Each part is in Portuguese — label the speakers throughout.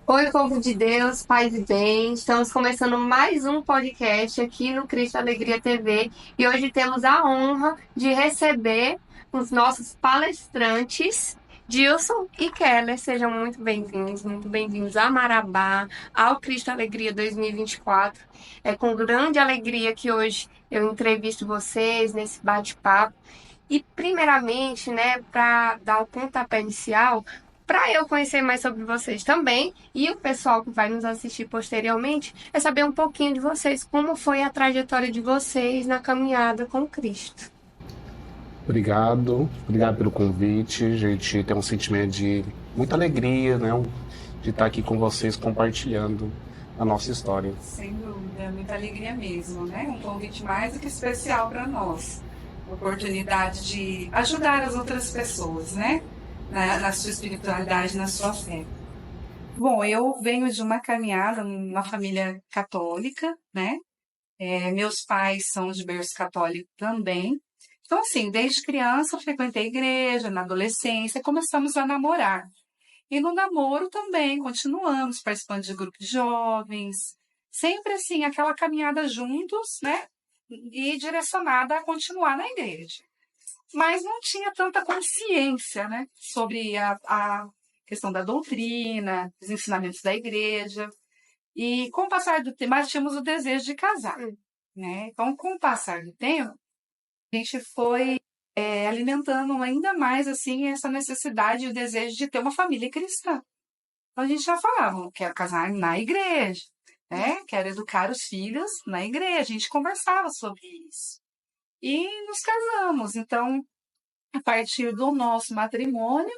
Speaker 1: Oi, povo de Deus, paz e bem. Estamos começando mais um podcast aqui no Cristo Alegria TV e hoje temos a honra de receber os nossos palestrantes, Dilson e Keller. Sejam muito bem-vindos a Marabá, ao Cristo Alegria 2024. É com grande alegria que hoje eu entrevisto vocês nesse bate-papo. E primeiramente, né, para dar o pontapé inicial, para eu conhecer mais sobre vocês também e o pessoal que vai nos assistir posteriormente, é saber um pouquinho de vocês, como foi a trajetória de vocês na caminhada com Cristo.
Speaker 2: Obrigado pelo convite. A gente tem um sentimento de muita alegria, né? De estar aqui com vocês compartilhando a nossa história.
Speaker 3: Sem dúvida, muita alegria mesmo, né? Um convite mais do que especial para nós. Oportunidade de ajudar as outras pessoas, né? Na sua espiritualidade, na sua fé. Bom, eu venho de uma caminhada numa família católica, né? Meus pais são de berço católico também. Então, assim, desde criança eu frequentei a igreja, na adolescência começamos a namorar. E no namoro também continuamos participando de grupo de jovens, sempre assim, aquela caminhada juntos, né? E direcionada a continuar na igreja. Mas não tinha tanta consciência, né? Sobre a questão da doutrina, dos ensinamentos da igreja. E com o passar do tempo, mas tínhamos o desejo de casar, né? Então, com o passar do tempo, a gente foi alimentando ainda mais assim essa necessidade e o desejo de ter uma família cristã. Então a gente já falava, quero casar na igreja, né? Quero educar os filhos na igreja. A gente conversava sobre isso. E nos casamos. Então, a partir do nosso matrimônio,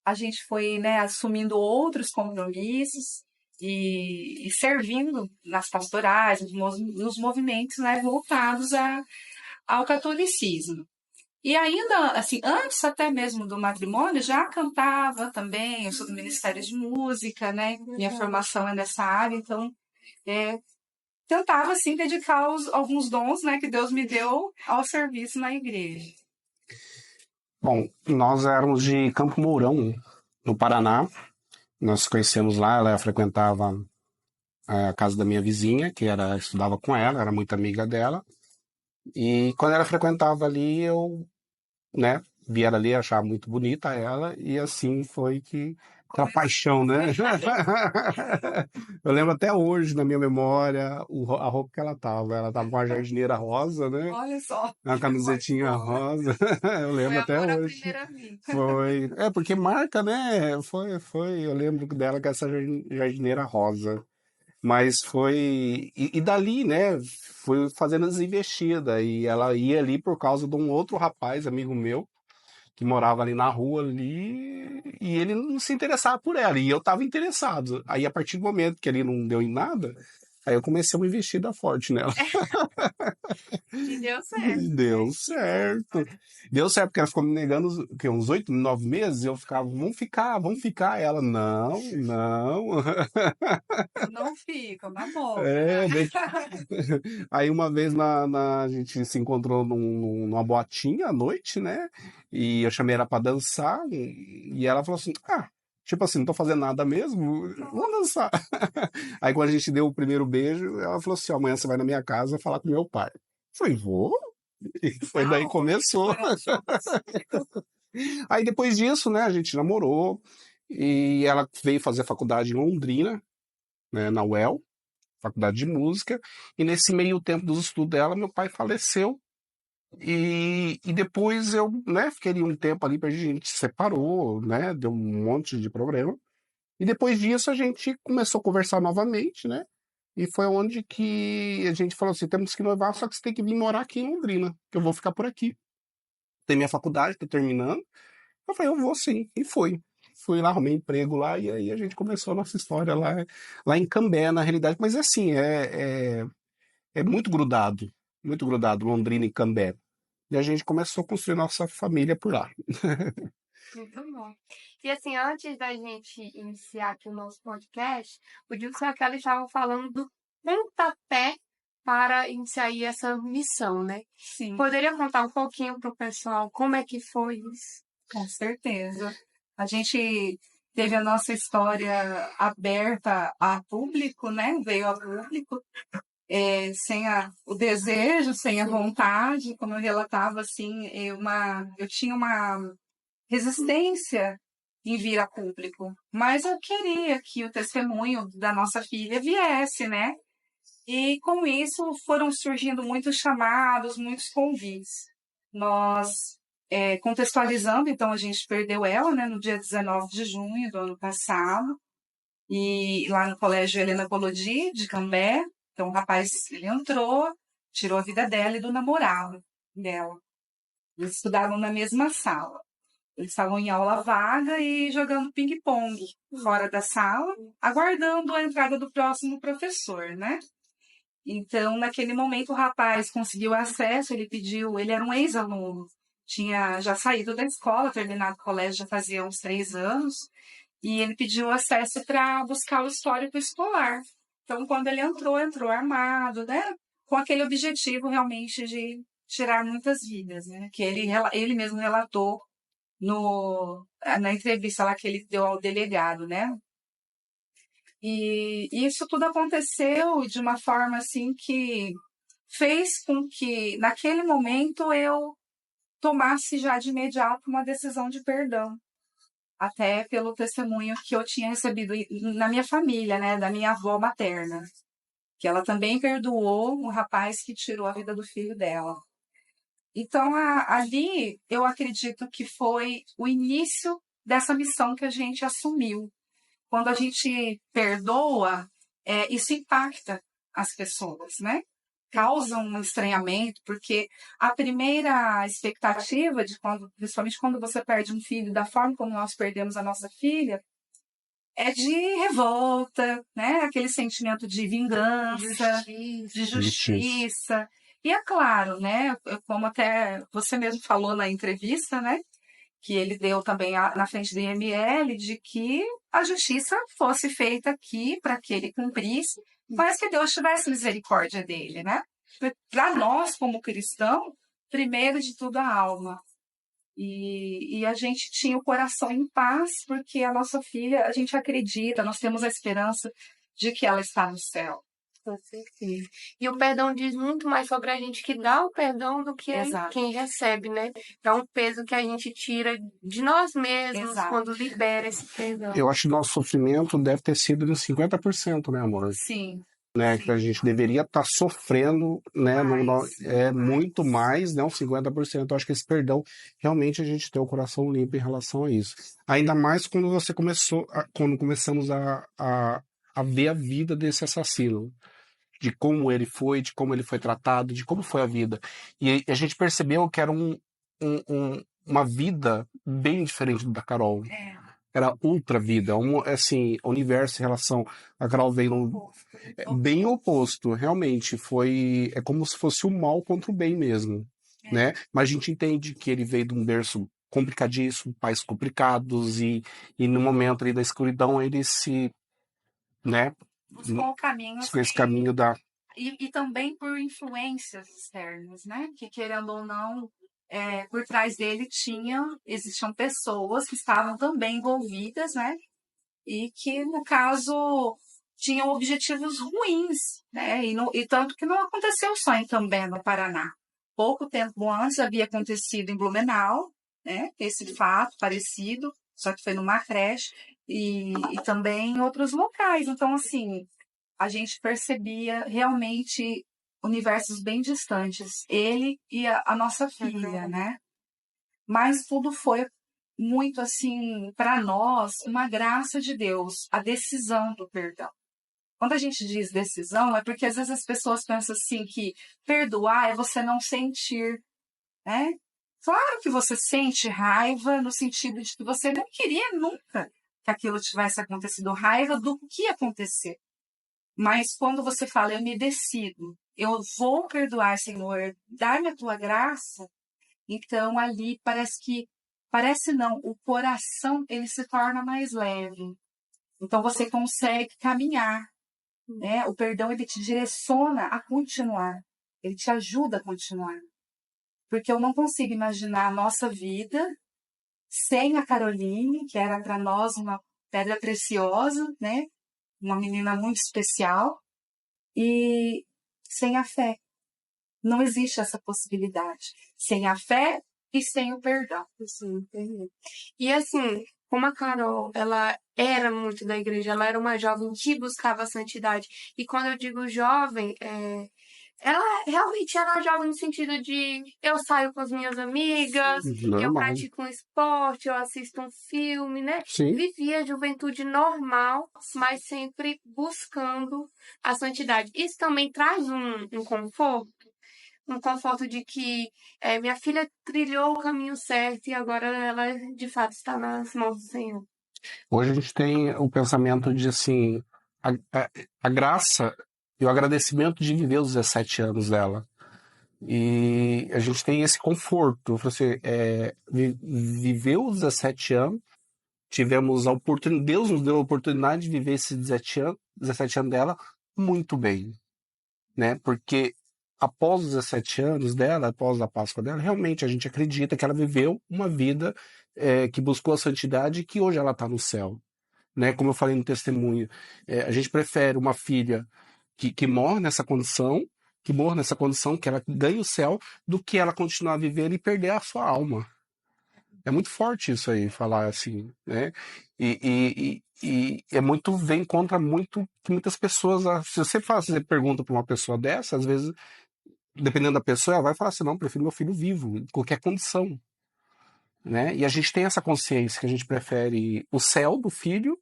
Speaker 3: a gente foi, né, assumindo outros compromissos e servindo nas pastorais, nos movimentos, né, voltados ao catolicismo. E ainda, assim, antes até mesmo do matrimônio, já cantava também, eu sou do Ministério de Música, né? Minha formação é nessa área, então é, tentava, assim, dedicar alguns dons, né, que Deus me deu ao serviço na igreja.
Speaker 2: Bom, nós éramos de Campo Mourão, no Paraná. Nós nos conhecemos lá, ela frequentava a casa da minha vizinha, estudava com ela, era muito amiga dela. E quando ela frequentava ali, eu, né, vi ela ali, achava muito bonita ela, e assim foi que aquela paixão, né? Eu lembro até hoje, na minha memória, a roupa que ela tava. Ela tava com a jardineira rosa, né?
Speaker 3: Olha só,
Speaker 2: Uma camisetinha
Speaker 3: bom, né?
Speaker 2: rosa. Eu
Speaker 3: Foi
Speaker 2: lembro até
Speaker 3: amor à
Speaker 2: hoje.
Speaker 3: primeira vista.
Speaker 2: Foi. É, porque marca, né? Eu lembro dela com essa jardineira rosa. Mas foi. E dali, né? Foi fazendo as investidas. E ela ia ali por causa de um outro rapaz, amigo meu, que morava ali na rua ali, e ele não se interessava por ela, e eu estava interessado. Aí, a partir do momento que ele não deu em nada, aí eu comecei uma investida forte nela.
Speaker 1: E deu
Speaker 2: E
Speaker 1: certo, né?
Speaker 2: deu certo. Deu certo, porque ela ficou me negando uns 8, 9 meses, e eu ficava, vamos ficar. Ela, não, não.
Speaker 3: Não fica, namora, né?
Speaker 2: É, daí- Aí uma vez a gente se encontrou numa boatinha à noite, né? E eu chamei ela pra dançar, e ela falou assim: ah, tipo assim, não tô fazendo nada mesmo, vamos dançar. Aí quando a gente deu o primeiro beijo, ela falou assim: ó, amanhã você vai na minha casa falar com meu pai. Eu falei, vou. E foi daí que
Speaker 3: Uau,
Speaker 2: começou.
Speaker 3: corajoso.
Speaker 2: Aí depois disso, né, a gente namorou, e ela veio fazer faculdade em Londrina, né, na UEL, faculdade de música, e nesse meio tempo dos estudos dela, meu pai faleceu, e depois eu, né, fiquei ali um tempo ali, a gente se separou, né, deu um monte de problema, e depois disso a gente começou a conversar novamente, né, e foi onde que a gente falou assim, temos que noivar, só que você tem que vir morar aqui em Londrina, que eu vou ficar por aqui. Tem minha faculdade, tô terminando. Eu falei, eu vou sim, e fui. Fui lá, arrumei emprego lá, e aí a gente começou a nossa história lá em Cambé, na realidade, mas assim, é muito grudado, Londrina e Cambé. E a gente começou a construir nossa família por lá.
Speaker 1: Muito bom. E assim, antes da gente iniciar aqui o nosso podcast, o Dilson e a Kelly estavam falando do pontapé para iniciar aí essa missão, né?
Speaker 3: Sim.
Speaker 1: Poderia contar um pouquinho para o pessoal como é que foi isso?
Speaker 3: Com certeza. A gente teve a nossa história aberta a público, né? Veio a público, sem o desejo, sem a vontade, como eu relatava, assim, eu tinha uma resistência em vir a público, mas eu queria que o testemunho da nossa filha viesse, né? E com isso foram surgindo muitos chamados, muitos convites. Nós, contextualizando, então a gente perdeu ela, né, no dia 19 de junho do ano passado, e lá no Colégio Helena Collodi, de Cambé. Então o rapaz, ele entrou, tirou a vida dela e do namorado dela. Eles estudavam na mesma sala. Eles estavam em aula vaga e jogando ping-pong fora da sala, aguardando a entrada do próximo professor, né? Então, naquele momento, o rapaz conseguiu acesso, ele era um ex-aluno, tinha já saído da escola, terminado o colégio já fazia uns 3 anos, e ele pediu acesso para buscar o histórico escolar. Então, quando ele entrou armado, né? Com aquele objetivo realmente de tirar muitas vidas, né? Que ele mesmo relatou na entrevista lá que ele deu ao delegado, né? E isso tudo aconteceu de uma forma assim que fez com que, naquele momento, eu tomasse já de imediato uma decisão de perdão. Até pelo testemunho que eu tinha recebido na minha família, né, da minha avó materna, que ela também perdoou o rapaz que tirou a vida do filho dela. Então, ali, eu acredito que foi o início dessa missão que a gente assumiu. Quando a gente perdoa, isso impacta as pessoas, né? Causa um estranhamento, porque a primeira expectativa principalmente quando você perde um filho da forma como nós perdemos a nossa filha, é de revolta, né? Aquele sentimento de vingança, de justiça. E é claro, né? Como até você mesmo falou na entrevista, né? Que ele deu também na frente do IML, de que a justiça fosse feita aqui para que ele cumprisse, mas que Deus tivesse misericórdia dele, né? Para nós, como cristãos, primeiro de tudo a alma. E a gente tinha o coração em paz, porque a nossa filha, a gente acredita, nós temos a esperança de que ela está no céu.
Speaker 1: Com certeza. E o perdão diz muito mais sobre a gente que dá o perdão do que
Speaker 3: Exato.
Speaker 1: quem recebe, né? É um peso que a gente tira de nós mesmos.
Speaker 3: Exato.
Speaker 1: Quando libera esse perdão.
Speaker 2: Eu acho que nosso sofrimento deve ter sido de 50%, né, amor?
Speaker 3: Sim.
Speaker 2: Né, que a gente deveria estar sofrendo, né, muito mais, né, uns 50%. Eu acho que esse perdão, realmente a gente tem o coração limpo em relação a isso. Ainda mais quando quando começamos a ver a vida desse assassino, de como ele foi, de como ele foi tratado, de como foi a vida. E a gente percebeu que era uma vida bem diferente da Carol. Era outra vida, assim, universo em relação a Carol veio bem oposto, realmente. É como se fosse o mal contra o bem mesmo, né? Mas a gente entende que ele veio de um berço complicadíssimo, pais complicados, e no momento ali da escuridão ele né?
Speaker 3: Buscou o caminho.
Speaker 2: Esse caminho da...
Speaker 3: E também por influências externas, né? Que, querendo ou não, por trás dele existiam pessoas que estavam também envolvidas, né? E que, no caso, tinham objetivos ruins, né? E tanto que não aconteceu só em Cambé, no Paraná. Pouco tempo antes havia acontecido em Blumenau, né? Esse fato parecido, só que foi numa creche, e também em outros locais. Então, assim, a gente percebia realmente universos bem distantes, ele e a nossa filha, né? Mas tudo foi muito assim, para nós, uma graça de Deus, a decisão do perdão. Quando a gente diz decisão, é porque às vezes as pessoas pensam assim que perdoar é você não sentir, né? Claro que você sente raiva no sentido de que você não queria nunca que aquilo tivesse acontecido, raiva do que aconteceu. Mas quando você fala, eu me decido, eu vou perdoar, Senhor, dá-me a tua graça, então ali parece não, o coração ele se torna mais leve. Então você consegue caminhar, né? O perdão ele te direciona a continuar, ele te ajuda a continuar. Porque eu não consigo imaginar a nossa vida sem a Caroline, que era para nós uma pedra preciosa, né? Uma menina muito especial. E sem a fé. Não existe essa possibilidade. Sem a fé e sem o perdão.
Speaker 1: Sim, entendi. E assim, como a Carol, ela era muito da igreja, ela era uma jovem que buscava a santidade. E quando eu digo jovem, ela realmente era jovem no sentido de eu saio com as minhas amigas, eu
Speaker 2: Normal.
Speaker 1: pratico um esporte, eu assisto um filme, né?
Speaker 2: Sim.
Speaker 1: Vivia a juventude normal, mas sempre buscando a santidade. Isso também traz um conforto. Um conforto de que minha filha trilhou o caminho certo e agora ela de fato está nas mãos do Senhor.
Speaker 2: Hoje a gente tem o pensamento de assim, a graça e o agradecimento de viver os 17 anos dela. E a gente tem esse conforto. Você viveu os 17 anos, tivemos a oportunidade, Deus nos deu a oportunidade de viver esses 17 anos dela muito bem, né? Porque após os 17 anos dela, após a Páscoa dela, realmente a gente acredita que ela viveu uma vida que buscou a santidade e que hoje ela está no céu, né? Como eu falei no testemunho, a gente prefere uma filha que morre nessa condição, que ela ganhe o céu, do que ela continuar vivendo e perder a sua alma. É muito forte isso aí, falar assim, né? E é muito, vem contra muito que muitas pessoas. Se você fazer pergunta para uma pessoa dessa, às vezes, dependendo da pessoa, ela vai falar assim: não, prefiro meu filho vivo, em qualquer condição, né? E a gente tem essa consciência que a gente prefere o céu do filho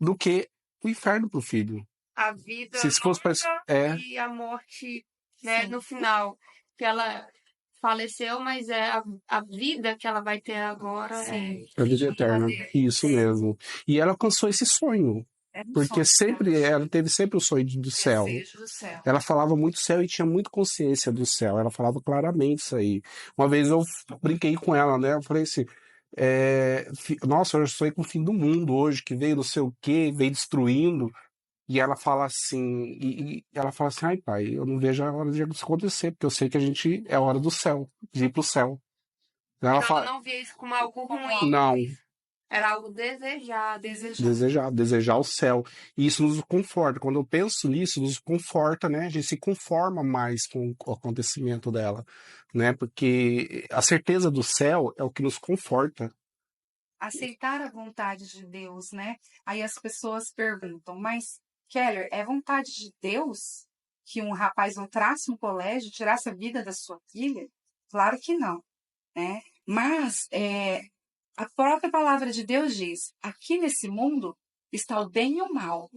Speaker 2: do que o inferno pro filho.
Speaker 1: A vida
Speaker 2: Se fosse pra...
Speaker 1: e a morte, né, no final. Que ela faleceu, mas a vida que ela vai ter agora
Speaker 2: a vida eterna. Isso mesmo. E ela alcançou esse sonho. Porque sempre ela teve sempre o sonho do céu. Ela falava muito céu e tinha muito consciência do céu. Ela falava claramente isso aí. Uma vez eu brinquei com ela, né? Eu falei assim: nossa, eu sonhei com o fim do mundo hoje, que veio não sei o quê, veio destruindo. E ela fala assim, ela fala assim: ai pai, eu não vejo a hora de isso acontecer, porque eu sei que a gente é a hora do céu, de ir pro céu.
Speaker 1: Ela não via isso como algo ruim.
Speaker 2: Não.
Speaker 1: Era algo desejado.
Speaker 2: Desejar o céu. E isso nos conforta. Quando eu penso nisso, nos conforta, né? A gente se conforma mais com o acontecimento dela, né? Porque a certeza do céu é o que nos conforta.
Speaker 3: Aceitar a vontade de Deus, né? Aí as pessoas perguntam, mas Keller, é vontade de Deus que um rapaz entrasse no colégio, tirasse a vida da sua filha? Claro que não, né? Mas a própria palavra de Deus diz: aqui nesse mundo está o bem e o mal.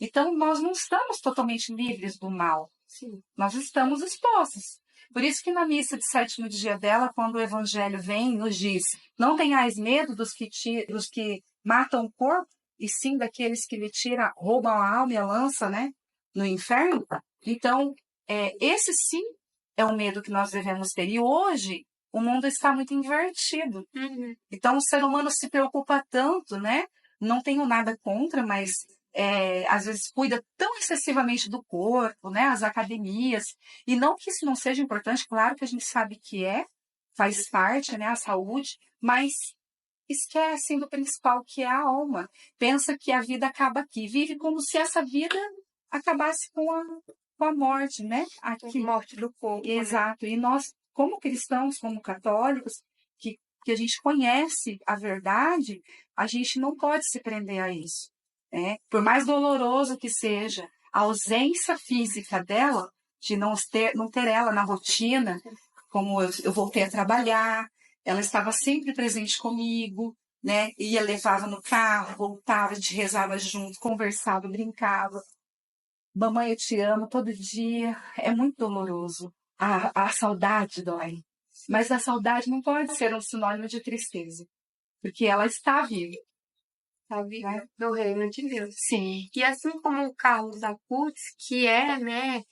Speaker 3: Então, nós não estamos totalmente livres do mal. Sim. Nós estamos expostos. Por isso que na missa de sétimo dia dela, quando o evangelho vem, nos diz: não tenhais medo dos que matam o corpo, e sim daqueles que lhe roubam a alma e a lança, né, no inferno. Então, esse sim é o medo que nós devemos ter. E hoje, o mundo está muito invertido. Então, o ser humano se preocupa tanto, né? Não tenho nada contra, mas às vezes cuida tão excessivamente do corpo, né? As academias. E não que isso não seja importante, claro que a gente sabe que faz parte, né? A saúde, mas esquecem do principal, que é a alma. Pensa que a vida acaba aqui. Vive como se essa vida acabasse com a morte, né? Aqui.
Speaker 1: Morte do corpo.
Speaker 3: Exato. Né? E nós, como cristãos, como católicos, que a gente conhece a verdade, a gente não pode se prender a isso. Né? Por mais doloroso que seja a ausência física dela, de não ter ela na rotina, como eu voltei a trabalhar, ela estava sempre presente comigo, né? Levava no carro, voltava, a gente rezava junto, conversava, brincava. Mamãe, eu te amo todo dia. É muito doloroso. A saudade dói. Mas a saudade não pode ser um sinônimo de tristeza. Porque ela está viva.
Speaker 1: Está viva no reino de Deus.
Speaker 3: Sim.
Speaker 1: E assim como o Carlos Acutis, que né,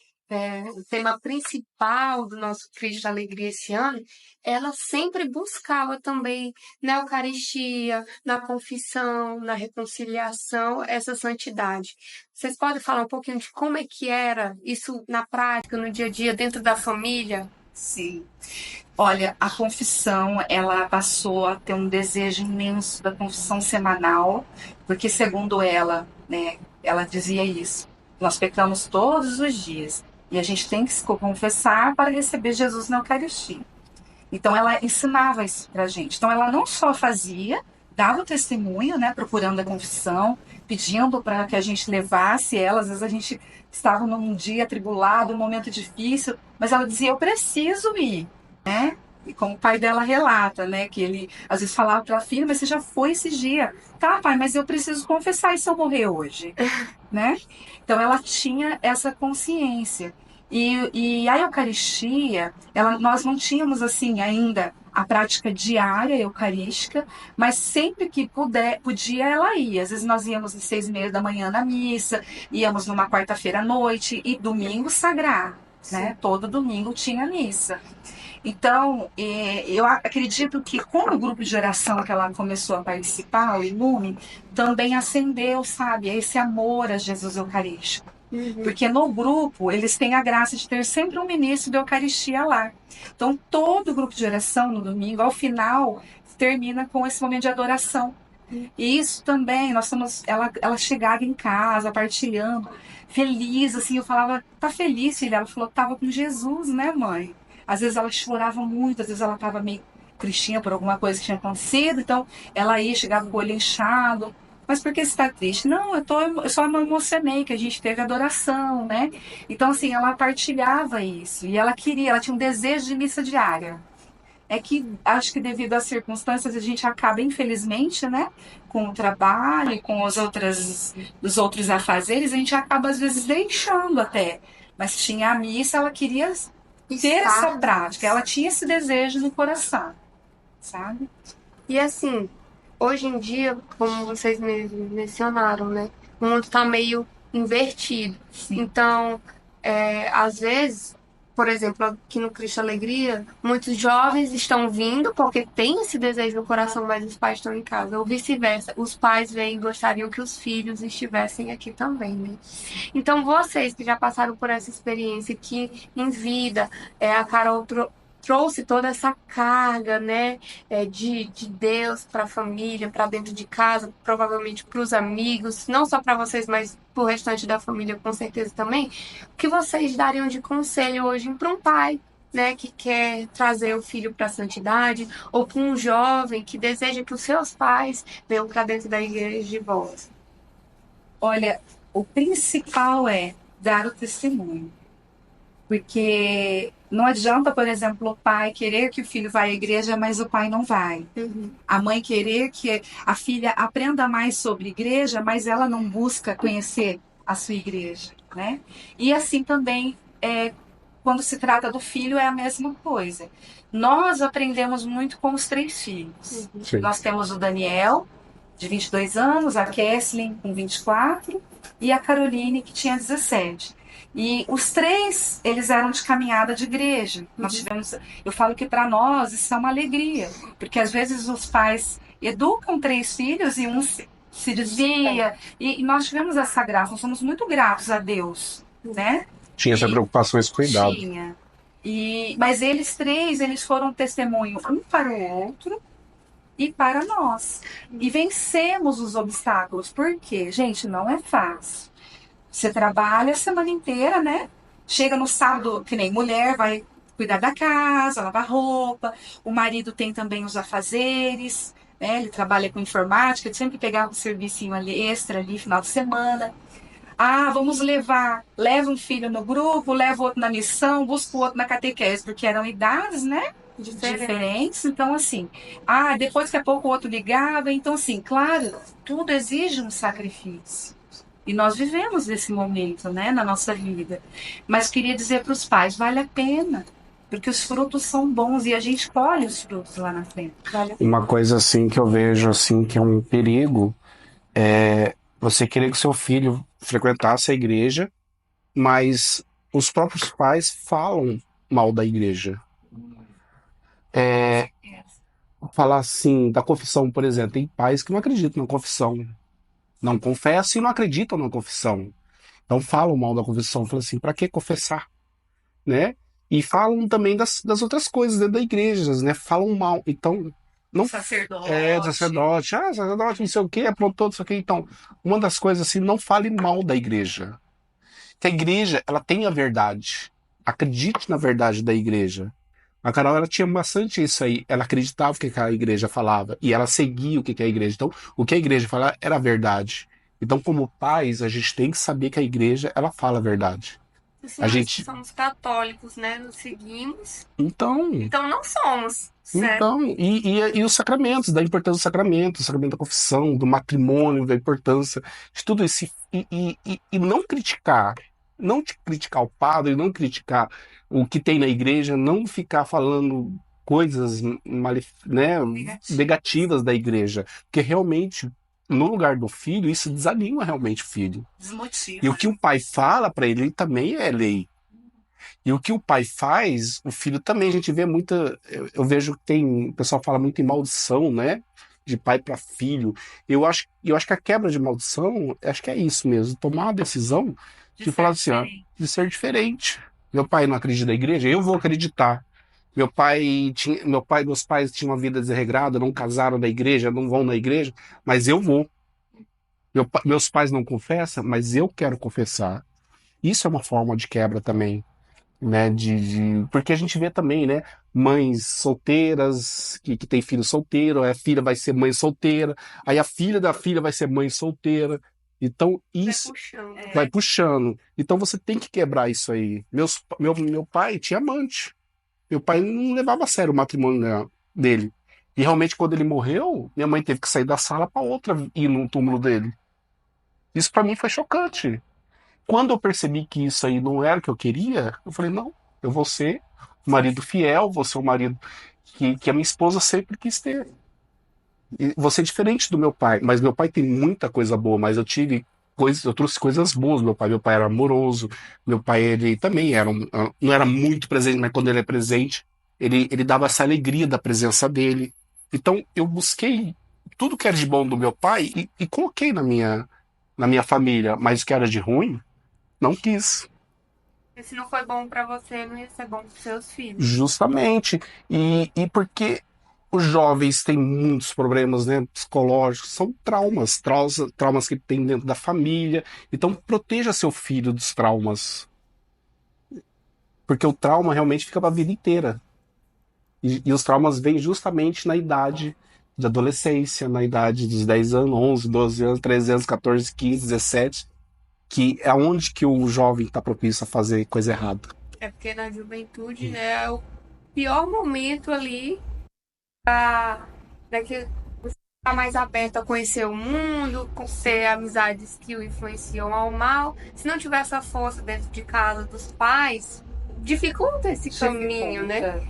Speaker 1: o tema principal do nosso Cristo da Alegria esse ano, ela sempre buscava também na Eucaristia, na confissão, na reconciliação, essa santidade. Vocês podem falar um pouquinho de como é que era isso na prática, no dia a dia, dentro da família?
Speaker 3: Sim. Olha, a confissão, ela passou a ter um desejo imenso da confissão semanal, porque segundo ela, né, ela dizia isso. Nós pecamos todos os dias e a gente tem que se confessar para receber Jesus na Eucaristia. Então ela ensinava isso pra gente. Então ela não só fazia, dava o testemunho, né, procurando a confissão, pedindo para que a gente levasse ela. Às vezes a gente estava num dia atribulado, um momento difícil, mas ela dizia: eu preciso ir, né? E como o pai dela relata, né, que ele às vezes falava para a filha: mas você já foi esse dia? Tá, pai, mas eu preciso confessar, e se eu morrer hoje, né? Então ela tinha essa consciência. E a Eucaristia, nós não tínhamos assim ainda a prática diária eucarística, mas sempre que podia, ela ia. Às vezes nós íamos às 6:30 da manhã na missa, íamos numa quarta-feira à noite e domingo sagrado, né? Todo domingo tinha missa. Então, eu acredito que com o grupo de oração que ela começou a participar, o Ilume, também acendeu, sabe, esse amor a Jesus Eucarístico. Porque no grupo, eles têm a graça de ter sempre um ministro de Eucaristia lá. Então, todo o grupo de oração no domingo, ao final, termina com esse momento de adoração. E isso também, ela chegava em casa, partilhando, feliz, assim, eu falava: tá feliz, filha? Ela falou: tava com Jesus, né, mãe? Às vezes ela chorava muito, às vezes ela tava meio tristinha por alguma coisa que tinha acontecido, então ela ia, chegava com o olho inchado. Mas por que você está triste? Não, eu só me emocionei que a gente teve adoração, né? Então, assim, ela partilhava isso. E ela tinha um desejo de missa diária. É que acho que devido às circunstâncias a gente acaba, infelizmente, né, com o trabalho, com os outros afazeres, a gente acaba às vezes deixando até. Mas tinha a missa, ela queria ter essa prática, ela tinha esse desejo no coração, sabe?
Speaker 1: E assim, hoje em dia, como vocês mencionaram, né? O mundo tá meio invertido.
Speaker 3: Sim.
Speaker 1: Então, às vezes, por exemplo, aqui no Cristo Alegria, muitos jovens estão vindo porque têm esse desejo no coração, mas os pais estão em casa. Ou vice-versa, os pais vêm e gostariam que os filhos estivessem aqui também, né? Então, vocês que já passaram por essa experiência, que em vida, a Carol trouxe toda essa carga, né, de Deus para a família, para dentro de casa, provavelmente para os amigos, não só para vocês, mas para o restante da família, com certeza também. O que vocês dariam de conselho hoje para um pai, né, que quer trazer o filho para a santidade, ou para um jovem que deseja que os seus pais venham para dentro da igreja de volta?
Speaker 3: Olha, o principal é dar o testemunho. Porque não adianta, por exemplo, o pai querer que o filho vá à igreja, mas o pai não vai. A mãe querer que a filha aprenda mais sobre igreja, mas ela não busca conhecer a sua igreja, né? E assim também, quando se trata do filho, é a mesma coisa. Nós aprendemos muito com os 3 filhos.
Speaker 2: Sim.
Speaker 3: Nós temos o Daniel, de 22 anos, a Kesslyn, com 24, e a Caroline, que tinha 17. E os 3, eles eram de caminhada de igreja. Nós tivemos, eu falo que para nós isso é uma alegria, porque às vezes os pais educam 3 filhos e um se desvia. E nós tivemos essa graça, nós somos muito gratos a Deus, né?
Speaker 2: Tinha essa preocupação, esse cuidado.
Speaker 3: Tinha. Mas eles 3, eles foram testemunho um para o outro e para nós. E vencemos os obstáculos. Por quê? Gente, não é fácil. Você trabalha a semana inteira, né? Chega no sábado, que nem mulher, vai cuidar da casa, lavar roupa. O marido tem também os afazeres, né? Ele trabalha com informática, ele sempre pegava um serviço ali, extra ali, final de semana. Ah, vamos leva um filho no grupo, leva outro na missão, busca o outro na catequese, porque eram idades, né? Diferentes. Então, assim, depois que a pouco o outro ligava. Então, assim, claro, tudo exige um sacrifício. E nós vivemos esse momento, né, na nossa vida. Mas queria dizer para os pais, vale a pena, porque os frutos são bons e a gente colhe os frutos lá na frente.
Speaker 2: Uma coisa assim que eu vejo assim que é um perigo é você querer que seu filho frequentasse a igreja, mas os próprios pais falam mal da igreja. Falar assim, da confissão, por exemplo, tem pais que não acreditam na confissão. Não confessam e não acreditam na confissão. Então falam mal da confissão, falam assim, para que confessar? Né? E falam também das outras coisas dentro da igreja, né? Falam mal. Então, não
Speaker 3: Sacerdote.
Speaker 2: sacerdote, sacerdote, não sei o quê, aprontou, não sei o quê. Então, uma das coisas assim, não fale mal da igreja. Que a igreja, ela tem a verdade. Acredite na verdade da igreja. A Carol, ela tinha bastante isso aí. Ela acreditava o que a igreja falava e ela seguia o que a igreja. Então, o que a igreja falava era a verdade. Então, como pais, a gente tem que saber que a igreja, ela fala a verdade.
Speaker 1: Se
Speaker 2: A
Speaker 1: nós
Speaker 2: gente,
Speaker 1: somos católicos, né? Nos seguimos.
Speaker 2: então,
Speaker 1: Então não somos, certo?
Speaker 2: e os sacramentos, da importância do sacramento da confissão, do matrimônio, da importância de tudo isso. E não criticar, não criticar o padre, não criticar o que tem na igreja, não ficar falando coisas né, negativas da igreja, porque realmente, no lugar do filho, isso desanima realmente o filho.
Speaker 3: Desmotiva.
Speaker 2: E o que o pai fala para ele também é lei. E o que o pai faz, o filho também. A gente vê muita. Eu vejo que tem. O pessoal fala muito em maldição, né? De pai para filho. Eu acho que a quebra de maldição, acho que é isso mesmo. Tomar a decisão de falar assim, ó, de ser diferente. Meu pai não acredita na igreja, eu vou acreditar. Meus pais tinham uma vida desregrada, não casaram na igreja, não vão na igreja, mas eu vou. Meus pais não confessam, mas eu quero confessar. Isso é uma forma de quebra também, né? Porque a gente vê também, né? Mães solteiras que tem filho solteiro, aí a filha vai ser mãe solteira, aí a filha da filha vai ser mãe solteira. Então isso vai puxando. Então você tem que quebrar isso aí. Meu pai tinha amante. Meu pai não levava a sério o matrimônio dele. E realmente quando ele morreu, minha mãe teve que sair da sala para outra ir no túmulo dele. Isso para mim foi chocante. Quando eu percebi que isso aí não era o que eu queria, eu falei, não, eu vou ser um marido fiel, vou ser um marido que a minha esposa sempre quis ter. E vou ser diferente do meu pai, mas meu pai tem muita coisa boa, mas eu trouxe coisas boas do meu pai. Meu pai era amoroso, meu pai ele também não era muito presente, mas quando ele é presente, ele dava essa alegria da presença dele. Então eu busquei tudo que era de bom do meu pai e coloquei na minha família, mas o que era de ruim, não quis.
Speaker 1: Se não foi bom pra você, não ia ser bom pros seus filhos.
Speaker 2: Justamente. E porque os jovens têm muitos problemas, né, psicológicos, são traumas que tem dentro da família. Então, proteja seu filho dos traumas. Porque o trauma realmente fica para a vida inteira. E os traumas vêm justamente na idade de adolescência, na idade dos 10 anos, 11, 12 anos, 13 anos, 14, 15, 17, que é onde que o jovem está propício a fazer coisa errada.
Speaker 1: É porque na juventude, né, é o pior momento ali pra que você tá mais aberto a conhecer o mundo, ter amizades que o influenciam ao mal. Se não tiver essa força dentro de casa dos pais, dificulta esse caminho, né?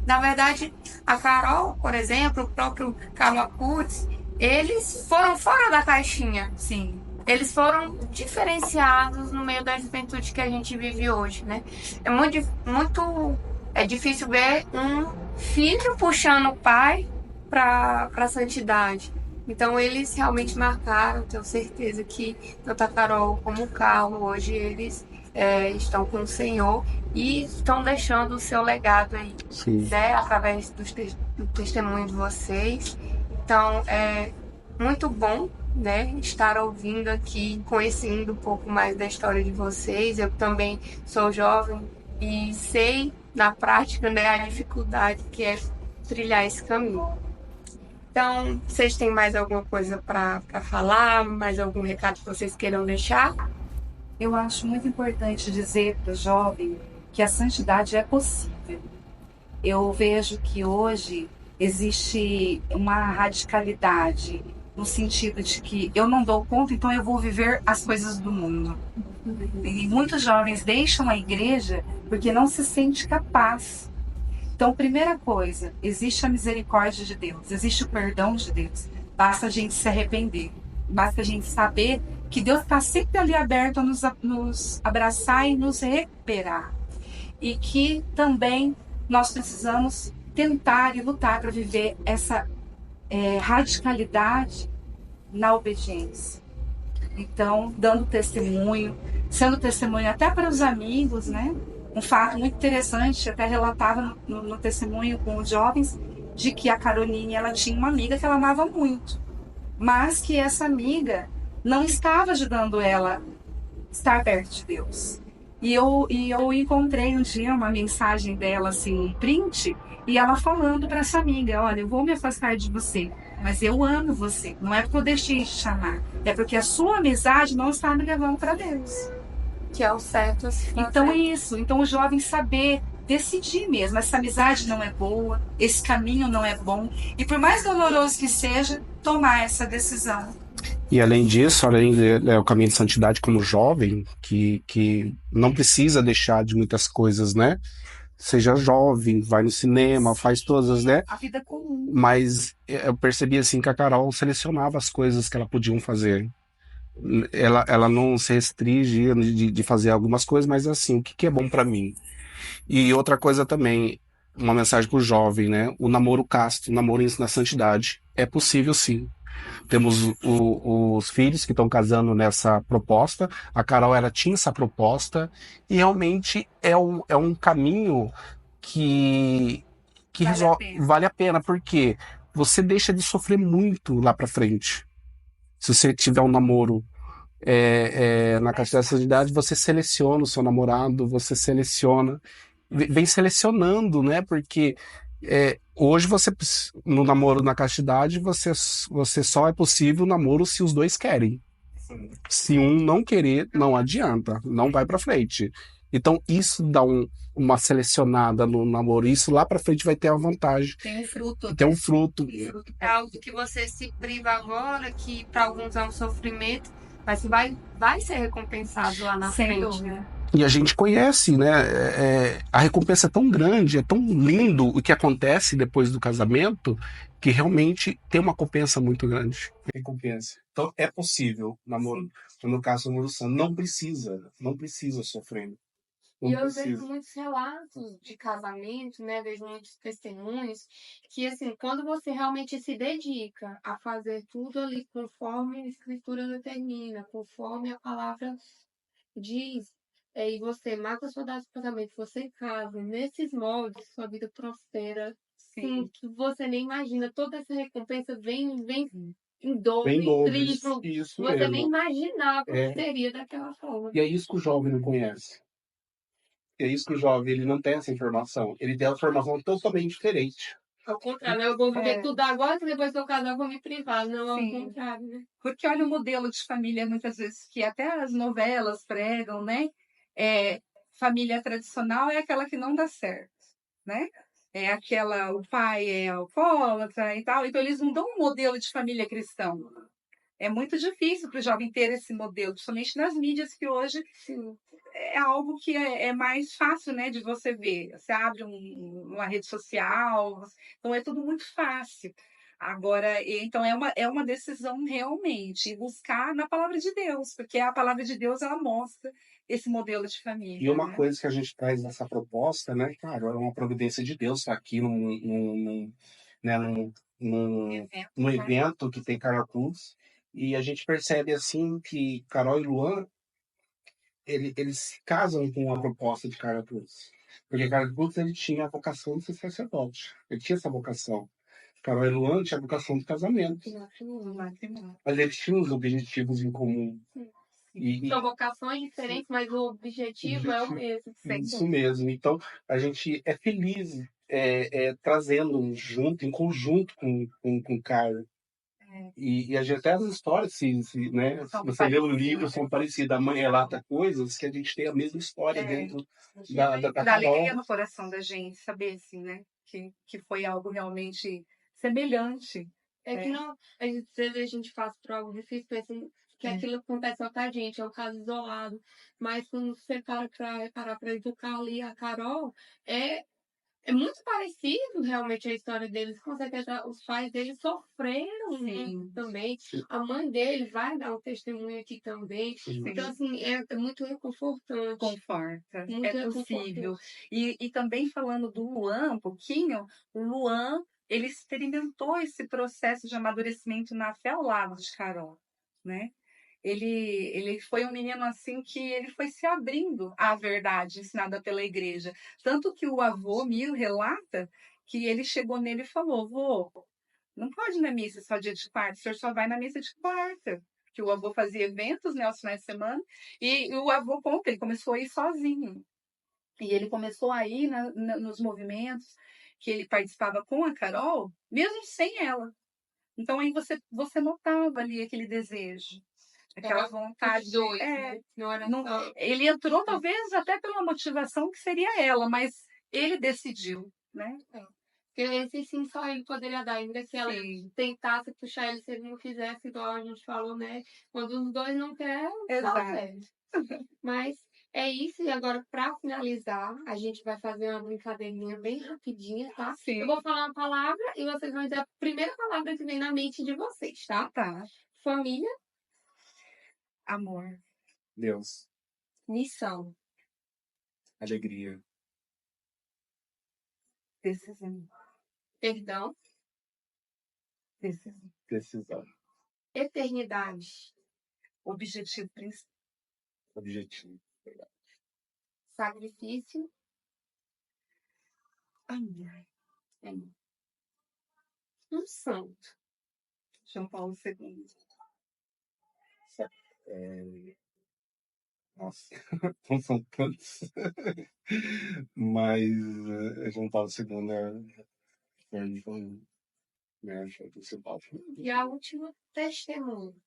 Speaker 1: Na verdade, a Carol, por exemplo, o próprio Carlos Acutis, eles foram fora da caixinha.
Speaker 3: Sim.
Speaker 1: Eles foram diferenciados no meio da juventude que a gente vive hoje, né? É muito difícil ver um filho puxando o pai para a santidade. Então eles realmente marcaram, tenho certeza que tanto a Carol como o Carlos hoje eles estão com o Senhor e estão deixando o seu legado aí, né? Através do testemunho de vocês. Então é muito bom, né, estar ouvindo aqui, conhecendo um pouco mais da história de vocês. Eu também sou jovem e sei na prática, né, a dificuldade que é trilhar esse caminho. Então, vocês têm mais alguma coisa para falar? Mais algum recado que vocês queiram deixar?
Speaker 3: Eu acho muito importante dizer para o jovem que a santidade é possível. Eu vejo que hoje existe uma radicalidade no sentido de que eu não dou conta, então eu vou viver as coisas do mundo. E muitos jovens deixam a igreja porque não se sente capaz. Então, primeira coisa, existe a misericórdia de Deus, existe o perdão de Deus. Basta a gente se arrepender, basta a gente saber que Deus está sempre ali aberto a nos abraçar e nos recuperar. E que também nós precisamos tentar e lutar para viver essa radicalidade na obediência. Então, dando testemunho, sendo testemunho até para os amigos, né? um fato muito interessante, até relatava no testemunho com os jovens, de que a Caroline ela tinha uma amiga que ela amava muito, mas que essa amiga não estava ajudando ela a estar perto de Deus. E eu encontrei um dia uma mensagem dela, assim, um print, e ela falando para essa amiga: olha, eu vou me afastar de você, mas eu amo você. Não é porque eu deixei de te amar, é porque a sua amizade não está me levando para Deus.
Speaker 1: Que é o certo.
Speaker 3: Então é isso. Então o jovem saber decidir mesmo. Essa amizade não é boa, esse caminho não é bom. E por mais doloroso que seja, tomar essa decisão.
Speaker 2: E além disso, além do caminho de santidade como jovem, que não precisa deixar de muitas coisas, né? Seja jovem, vai no cinema, faz todas, né?
Speaker 3: A vida comum.
Speaker 2: Mas eu percebi assim que a Carol selecionava as coisas que ela podiam fazer. Ela não se restringe de fazer algumas coisas, mas assim, o que é bom para mim? E outra coisa também, uma mensagem pro jovem, né? O namoro casto, o namoro na santidade. É possível sim. Temos os filhos que estão casando nessa proposta. A Carol, ela tinha essa proposta. E realmente é um caminho que vale a pena, porque você deixa de sofrer muito lá pra frente. Se você tiver um namoro na castidade da santidade, você seleciona o seu namorado, você seleciona, vem selecionando, né? Porque hoje no namoro na castidade, você só é possível o namoro se os dois querem. Se um não querer, não adianta, não vai pra frente. Então isso dá uma selecionada no namoro, isso lá pra frente vai ter a vantagem.
Speaker 3: Tem um fruto.
Speaker 2: Tem um fruto.
Speaker 1: É algo que você se priva agora, que para alguns é um sofrimento, mas que vai ser recompensado lá na frente, né?
Speaker 2: E a gente conhece, né? A recompensa é tão grande, é tão lindo o que acontece depois do casamento, que realmente tem uma recompensa muito grande. Recompensa. Então é possível, namoro. No caso do namoro santo, não precisa sofrer.
Speaker 1: E eu vejo muitos relatos de casamento, né? Vejo muitos testemunhos que, assim, quando você realmente se dedica a fazer tudo ali conforme a Escritura determina, conforme a palavra diz, e você mata a saudade do casamento, você casa nesses moldes, sua vida prospera. Sim, que você nem imagina. Toda essa recompensa vem em dobro, em triplo.
Speaker 2: Isso
Speaker 1: Você
Speaker 2: mesmo.
Speaker 1: nem imaginava que seria daquela forma.
Speaker 2: E é isso que o jovem não conhece. É isso que o jovem ele não tem essa informação. Ele tem uma informação totalmente diferente.
Speaker 1: Ao contrário, eu vou viver tudo agora, que depois que eu casar eu vou me privar. Não, ao contrário, né?
Speaker 3: Porque olha o modelo de família, muitas vezes, que até as novelas pregam, né? Família tradicional é aquela que não dá certo, né? É aquela, o pai é alcoólatra e tal. Então, eles não dão um modelo de família cristão. É muito difícil para o jovem ter esse modelo, principalmente nas mídias, que hoje é algo que é mais fácil, né, de você ver. Você abre uma rede social, então é tudo muito fácil. Agora, então é uma decisão realmente buscar na palavra de Deus, porque a palavra de Deus ela mostra esse modelo de família.
Speaker 2: E uma coisa que a gente traz nessa proposta, né, cara, é uma providência de Deus estar aqui num evento que tem Carol Cruz, e a gente percebe assim que Carol e Luan eles se casam com a proposta de Carol Cruz. Porque Carol Cruz ele tinha a vocação de ser sacerdote. Ele tinha essa vocação. Carol e Luan tinha a vocação de casamento. Mas eles tinham os objetivos em comum.
Speaker 1: São vocações diferentes, mas o objetivo é o mesmo.
Speaker 2: Isso mesmo. Então, a gente é feliz trazendo junto, em conjunto com o Carlos. E a gente até as histórias, né? Se você lê o livro, são parecidas. A mãe relata coisas que a gente tem a mesma história dentro da
Speaker 3: Carol. Dá alegria no coração da gente saber, assim, né? Que foi algo realmente semelhante.
Speaker 1: Que não, às vezes a gente faz prova difícil, pensa que aquilo acontece só com a gente, é um caso isolado. Mas quando você para para educar ali a Carol, é muito parecido realmente a história deles. Com certeza os pais deles sofreram também. A mãe dele vai dar um testemunho aqui também. Então, assim, é muito reconfortante.
Speaker 3: Conforta.
Speaker 1: Muito
Speaker 3: é possível. E também falando do Luan um pouquinho, o Luan ele experimentou esse processo de amadurecimento na fé ao lado de Carol, né? ele foi um menino assim que ele foi se abrindo à verdade ensinada pela igreja. Tanto que o avô Miro relata que ele chegou nele e falou: vô, não pode ir na missa só dia de quarta, o senhor só vai na missa de quarta. Que o avô fazia eventos, né, aos finais de semana, e o avô conta, ele começou a ir sozinho. E ele começou a ir nos movimentos que ele participava com a Carol, mesmo sem ela. Então aí você notava ali aquele desejo, aquela vontade.
Speaker 1: Dois, né? Não era só...
Speaker 3: Ele entrou talvez até pela motivação que seria ela, mas ele decidiu, né?
Speaker 1: Porque esse sim só ele poderia dar, ainda se ela tentasse puxar ele, se ele não fizesse, igual a gente falou, né? Quando os dois não querem, dá certo. Mas é isso, e agora para finalizar, a gente vai fazer uma brincadeirinha bem rapidinha, tá?
Speaker 3: Sim.
Speaker 1: Eu vou falar uma palavra e vocês vão dizer a primeira palavra que vem na mente de vocês, tá?
Speaker 3: Tá.
Speaker 1: Família.
Speaker 3: Amor.
Speaker 2: Deus.
Speaker 1: Missão.
Speaker 2: Alegria.
Speaker 3: Decisão.
Speaker 1: Perdão.
Speaker 2: Decisão.
Speaker 1: Eternidade.
Speaker 3: Objetivo principal.
Speaker 2: Objetivo.
Speaker 1: Sacrifício.
Speaker 3: Amor.
Speaker 1: Um santo.
Speaker 3: João Paulo II.
Speaker 2: Nossa, não são tantos. Mas João Paulo II foi o principal.
Speaker 1: E a última, testemunho.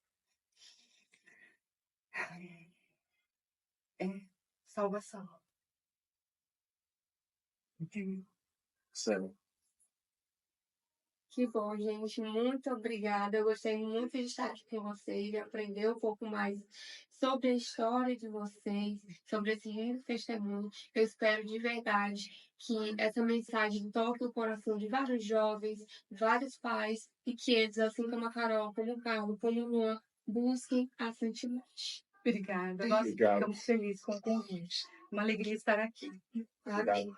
Speaker 3: Salvação.
Speaker 2: Sério.
Speaker 1: Que bom, gente. Muito obrigada. Eu gostei muito de estar aqui com vocês e aprender um pouco mais sobre a história de vocês, sobre esse lindo testemunho. Eu espero de verdade que essa mensagem toque o coração de vários jovens, vários pais, e que eles, assim como a Carol, como o Carlos, como o Luan, busquem a santidade.
Speaker 3: Obrigada. Nós ficamos felizes com o convite. Uma alegria estar aqui.
Speaker 1: Amém.